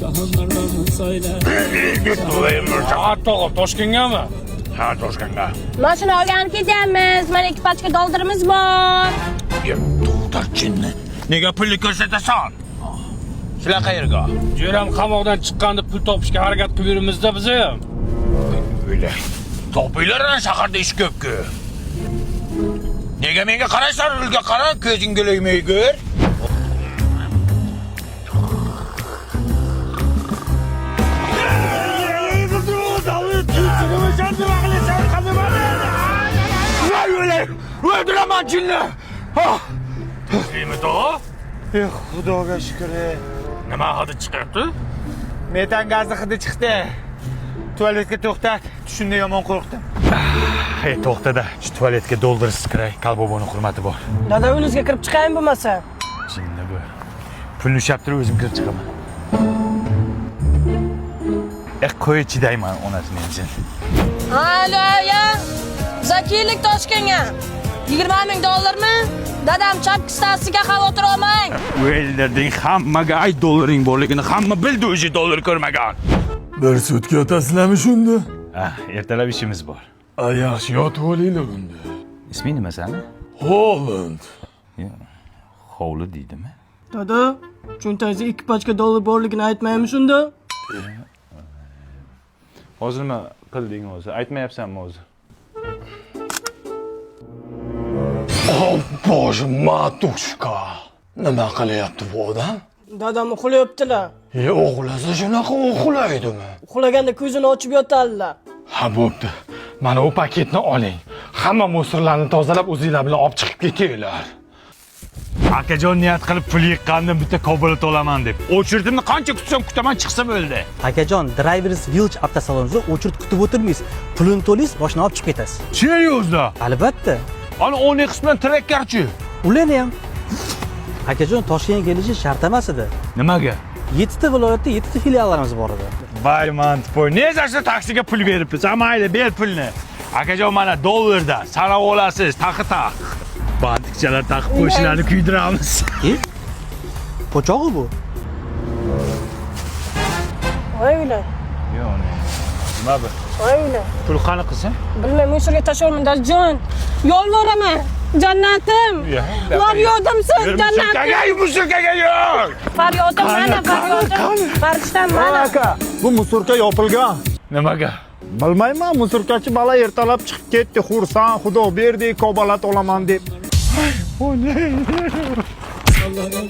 Şahınlardan söyle. Hatta Toshkentga mi? Ha, Toshkentga. Mashina olganib ketyapmiz. Mana ikki pachka doldurimiz bor. To'xtatchinni. Nega pulni ko'rsatasan? Shular qayerga? Jo'ram qamoqdan chiqqanda pul topishga harakat qilib yuribmiz-da biz ham. Öyle. Topiylardan shaharda ish ko'p-ku. Nega menga qaraysan, rulga qara, ko'zing g'o'ymay ko'r. Öldüremem cinni. Teslimiyet o? Xudoga shukr. Nima hidi chiqyapti? Metan gazi hidi chiqdi. Tualetga to'xtat. Tushunda yomon qo'rqdim. Hey, to'xtada. Shu tualetga doldursiz kiray. Qalboboni hurmati bor. Dada uyingizga kirib chiqayin bo'lmasa. Jinni bu. Pulni ushlab turib o'zim kirib chiqaman. Qo'y chidayman onasini jin. Alo, ya. Zakiylik Toshkentga. 20 ming dollarmi? Dadam chapki stasiyaga xavotir olmang. O'yinlarding hammaga ay dollaring borligini hamma bildi, o'zi dollar ko'rmagan. Bir sutka otasizlarmi shunda? Ertalab ishimiz bor. Yaxshi yotib olinglar unda. Isming nima sani? Holland. Hovli deydimi? Dada, cho'ntagingizda 2 pachka dollar borligini aytmaymi shunda? Hozir nima qilding o'zi? Aytmayapsanmi o'zi? Oh, boje, matushka. Nima qilyapti bu odam? Dadam uxlayaptilar. O'g'lasa shunaqa uxlaydimi? Uxlaganda ko'zini ochib yotadilar. Ha, bo'pti. Mana u paketni oling. Hamma musorlarni tozalab o'zingizlar bilan olib chiqib ketinglar. Akajon niyat qilib pul yiqqandan bitta Cobalt olaman deb. O'chirdimni qancha kutsam kutaman chiqsa bo'ldi. Akajon, Drivers Village avtosalonida o'chirt kutib o'tirmaysiz. Pulini to'laysiz, mashina olib chiqib ketasiz. Seriozda? Albatta. Ana Onyx bilan Trackerchi. Ularni ham. Akajon, Toshkentga kelishi shart emas edi. Nimaga? 7 ta viloyatda 7 ta filiallarimiz bor edi. Voy mantpoy. Nezasi taksiga pul beribsiz? Mayli, ber pulni. Akajon, mana dollarda sanab olasiz, taqi-taq. Bantikchalar taqib qo'shlarni kuydiramiz. Po'chog'i bu. Oyla. Yo'q, nima bu? Oyla. Pul qani qilsin? Bilmay, musorga tashlamayman, Dadajon. Yolvoraman. Jannatim. Faryodim-siz, jannatim. Musulkaga yo'q. Faryodim mana, faryodim. Farishtam mana. Aka, Bu musorka yopilgan. nimaga? Bilmayman, musorkachi bola ertalab chiqib ketdi, xursand, xudo berdi, Cobalt olaman deb. Allah'ın